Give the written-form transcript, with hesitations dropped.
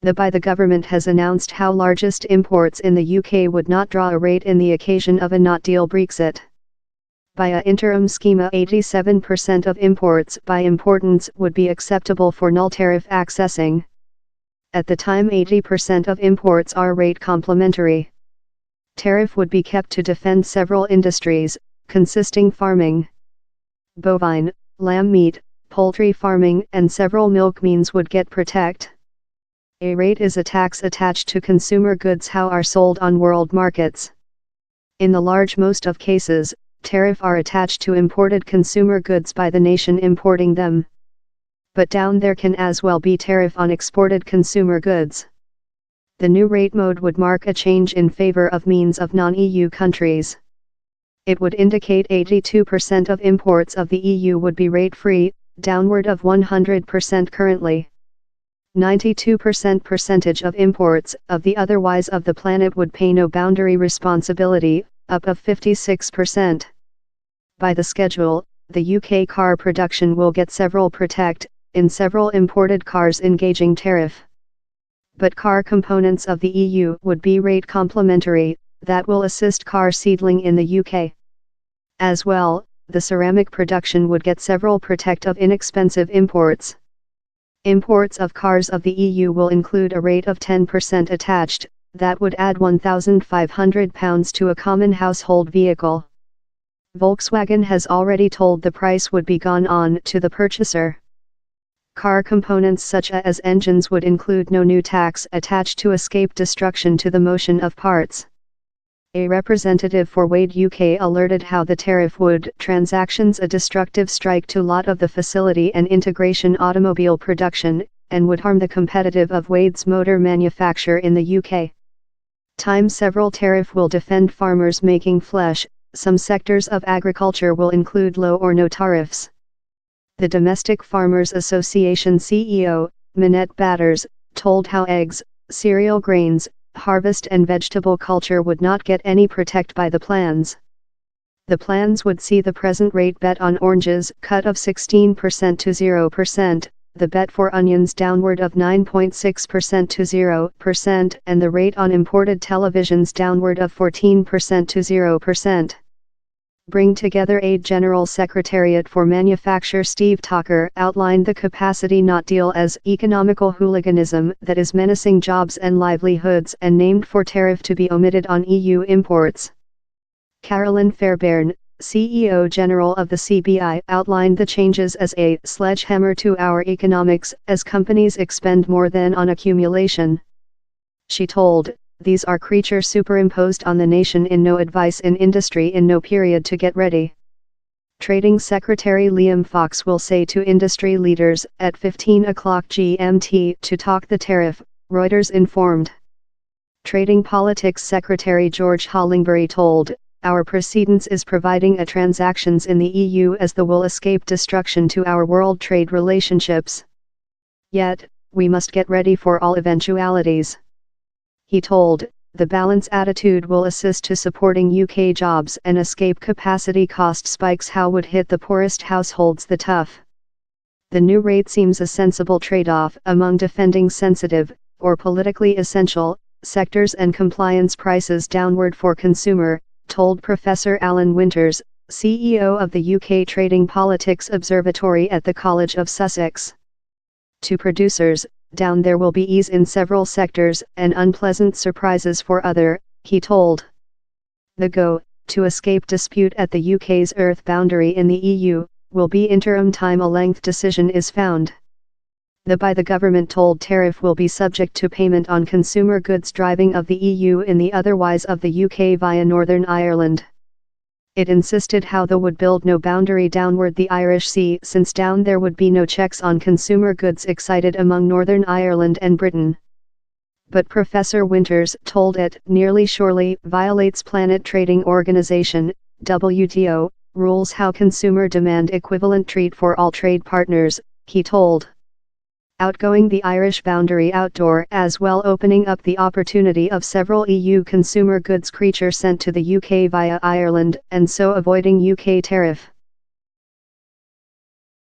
The government has announced how largest imports in the UK would not draw a rate in the occasion of a not-deal Brexit. By a interim schema, 87% of imports by importance would be acceptable for null tariff accessing. At the time, 80% of imports are rate complementary. Tariff would be kept to defend several industries, consisting farming, bovine, lamb meat, poultry farming, and several milk means would get protect. A rate is a tax attached to consumer goods how are sold on world markets. In the large most of cases, tariff are attached to imported consumer goods by the nation importing them. But down there can as well be tariff on exported consumer goods. The new rate mode would mark a change in favor of means of non-EU countries. It would indicate 82% of imports of the EU would be rate-free, downward of 100% currently. 92% percentage of imports of the otherwise of the planet would pay no boundary responsibility, up of 56%. By the schedule, the UK car production will get several protect, in several imported cars engaging tariff. But car components of the EU would be rate complementary, that will assist car seedling in the UK. As well, the ceramic production would get several protect of inexpensive imports. Imports of cars of the EU will include a rate of 10% attached, that would add £1,500 to a common household vehicle. Volkswagen has already told the price would be gone on to the purchaser. Car components such as engines would include no new tax attached to escape destruction to the motion of parts. A representative for Wade UK alerted how the tariff would transactions a destructive strike to lot of the facility and integration automobile production, and would harm the competitive of Wade's motor manufacture in the UK. Several tariff will defend farmers making flesh, some sectors of agriculture will include low or no tariffs. The Domestic Farmers Association CEO, Minette Batters, told how eggs, cereal grains, harvest and vegetable culture would not get any protect by the plans. The plans would see the present rate bet on oranges cut of 16% to 0%, the bet for onions downward of 9.6% to 0%, and the rate on imported televisions downward of 14% to 0%. Bring together Aid General Secretariat for Manufacture Steve Tucker outlined the capacity not deal as economical hooliganism that is menacing jobs and livelihoods and named for tariff to be omitted on EU imports. Carolyn Fairbairn, CEO General of the CBI, outlined the changes as a sledgehammer to our economics as companies expend more than on accumulation. She told, "These are creatures superimposed on the nation in no advice in industry in no period to get ready." Trading Secretary Liam Fox will say to industry leaders at 15 o'clock GMT to talk the tariff, Reuters informed. Trading Politics Secretary George Hollingbury told, "Our precedence is providing a transactions in the EU as the will escape destruction to our world trade relationships. Yet, we must get ready for all eventualities." He told, "The balance attitude will assist to supporting UK jobs and escape capacity cost spikes how would hit the poorest households the tough." The new rate seems a sensible trade-off among defending sensitive, or politically essential, sectors and compliance prices downward for consumer, told Professor Alan Winters, CEO of the UK Trading Politics Observatory at the College of Sussex. To producers, down there will be ease in several sectors and unpleasant surprises for other, he told. The go, to escape dispute at the UK's earth boundary in the EU, will be interim time a length decision is found. The government told tariff will be subject to payment on consumer goods driving of the EU in the otherwise of the UK via Northern Ireland. It insisted how the would build no boundary downward the Irish Sea since down there would be no checks on consumer goods excited among Northern Ireland and Britain. But Professor Winters told it nearly surely violates Planet Trading Organization, WTO, rules how consumer demand equivalent treat for all trade partners, he told. Outgoing the Irish boundary outdoor as well opening up the opportunity of several EU consumer goods creature sent to the UK via Ireland and so avoiding UK tariff.